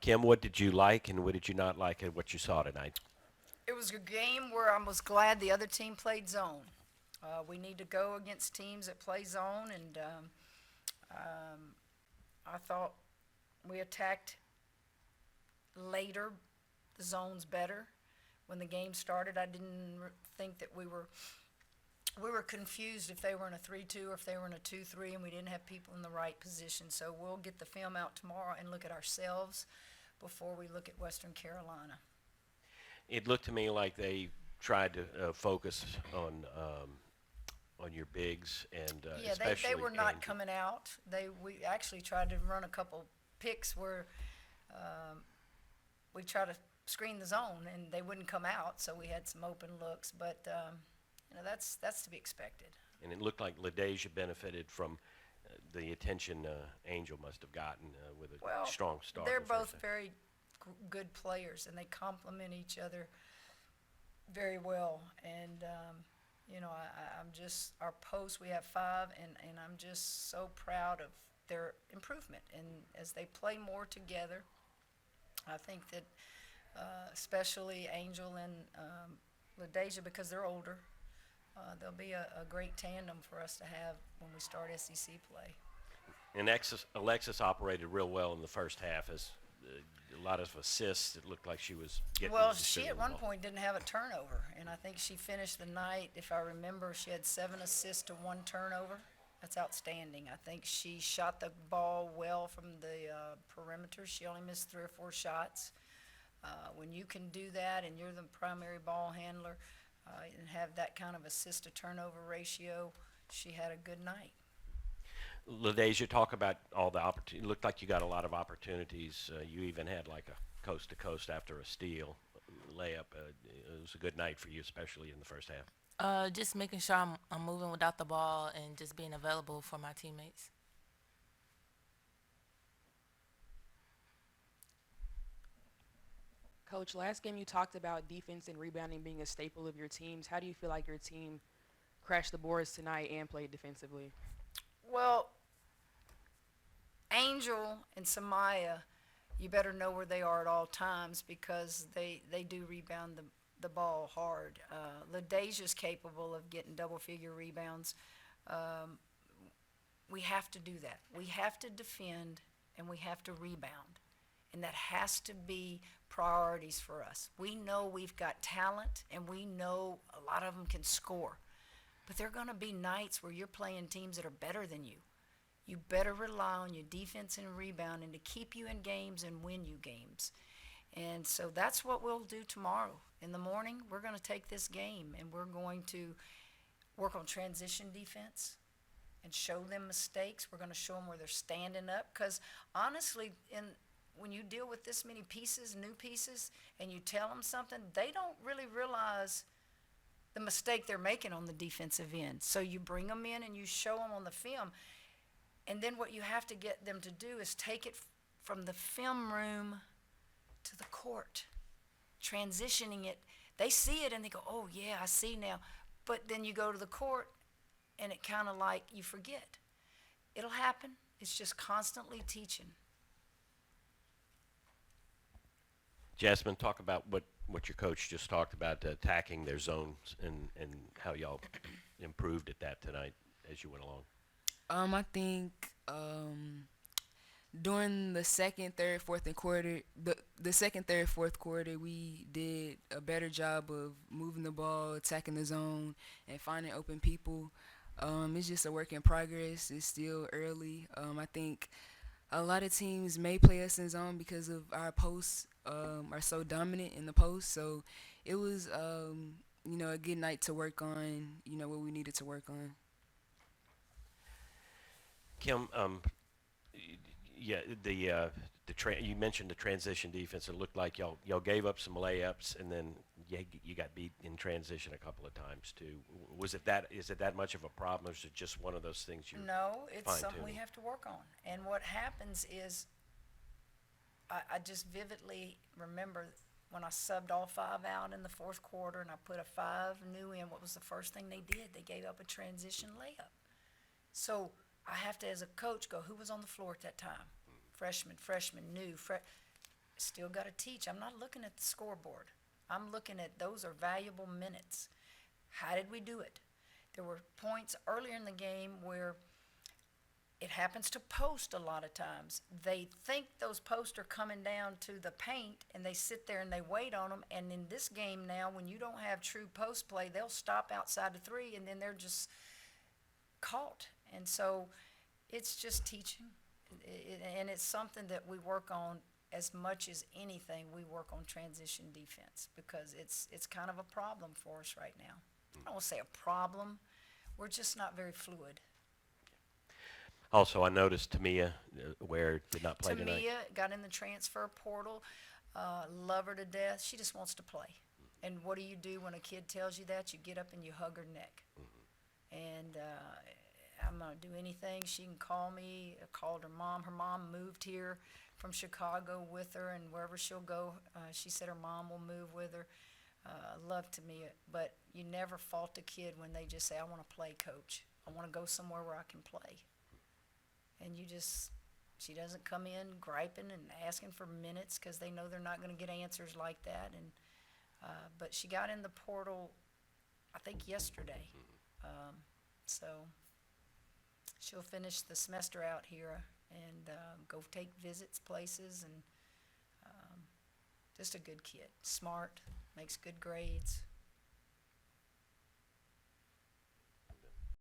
Kim, what did you like and what did you not like at what you saw tonight? It was a game where I was glad the other team played zone. We need to go against teams that play zone, and I thought we attacked later the zones better. When the game started, I didn't think that we were confused if they were in a 3-2 or if they were in a 2-3, and we didn't have people in the right position. So we'll get the film out tomorrow and look at ourselves before we look at Western Carolina. It looked to me like they tried to focus on your bigs and Yeah, they especially were not Angel. coming out. We actually tried to run a couple picks where um, we tried to screen the zone and they wouldn't come out, so we had some open looks. But that's to be expected. And it looked like LaDeja benefited from the attention Angel must have gotten with a Well, strong start they're in the first both half. very good players and they complement each other very well. And I'm just our post. We have five, and I'm just so proud of their improvement. And as they play more together, I think that especially Angel and LaDeja, because they're older, they'll be a great tandem for us to have when we start SEC play. And Alexis operated real well in the first half as a lot of assists. It looked like she was getting Well, she distributing at the one ball. point didn't have a turnover, and I think she finished the night, if I remember, she had 7 assists to 1 turnover. That's outstanding. I think she shot the ball well from the perimeter. She only missed 3 or 4 shots. When you can do that and you're the primary ball handler and have that kind of assist to turnover ratio, she had a good night. LaDeja, talk about all the opportunity. It looked like you got a lot of opportunities. You even had like a coast to coast after a steal layup. It was a good night for you, especially in the first half. Just making sure I'm moving without the ball and just being available for my teammates. Coach, last game you talked about defense and rebounding being a staple of your teams. How do you feel like your team crashed the boards tonight and played defensively? Well, Angel and Samaya, you better know where they are at all times because they do rebound the ball hard. LaDeja's capable of getting double figure rebounds. Um, we have to do that. We have to defend and we have to rebound. And that has to be priorities for us. We know we've got talent and we know a lot of them can score. But there are going to be nights where you're playing teams that are better than you. You better rely on your defense and rebounding to keep you in games and win you games. And so that's what we'll do tomorrow. In the morning, we're going to take this game and we're going to work on transition defense and show them mistakes. We're going to show them where they're standing up because honestly, when you deal with this many pieces, new pieces, and you tell them something, they don't really realize the mistake they're making on the defensive end. So you bring them in and you show them on the film. And then what you have to get them to do is take it from the film room to the court, transitioning it. They see it and they go, oh, yeah, I see now. But then you go to the court and it kind of like you forget. It'll happen. It's just constantly teaching. Jasmine, talk about what your coach just talked about, attacking their zones and how y'all improved at that tonight as you went along. I think during the second, third, fourth, and quarter, the second, third, fourth quarter, we did a better job of moving the ball, attacking the zone, and finding open people. It's just a work in progress. It's still early. I think a lot of teams may play us in zone because of our posts are so dominant in the post. So it was, a good night to work on, what we needed to work on. Kim, yeah, you mentioned the transition defense. It looked like y'all gave up some layups, and then you got beat in transition a couple of times too. Is it that much of a problem, or is it just one of those things you No, it's fine something we tuning? have to work on. And what happens is I just vividly remember when I subbed all five out in the fourth quarter and I put a five new in, what was the first thing they did? They gave up a transition layup. So I have to, as a coach, go, who was on the floor at that time? Freshman, new. Still got to teach. I'm not looking at the scoreboard. I'm looking at those are valuable minutes. How did we do it? There were points earlier in the game where it happens to post a lot of times. They think those posts are coming down to the paint, and they sit there and they wait on them. And in this game now, when you don't have true post play, they'll stop outside the three, and then they're just caught. And so it's just teaching. And it's something that we work on as much as anything. We work on transition defense because it's kind of a problem for us right now. I don't want to say a problem. We're just not very fluid. Also, I noticed Tamia Ware did not play tonight. Tamia got in the transfer portal. Love her to death. She just wants to play. And what do when a kid tells you that? You get up and you hug her neck. And I'm going to do anything. She can call me. I called her mom. Her mom moved here from Chicago with her, and wherever she'll go, she said her mom will move with her. Love Tamia. But you never fault a kid when they just say, I want to play, coach. I want to go somewhere where I can play. And she doesn't come in griping and asking for minutes because they know they're not going to get answers like that. And but she got in the portal, I think, yesterday. So she'll finish the semester out here and go take visits places, and just a good kid, smart, makes good grades.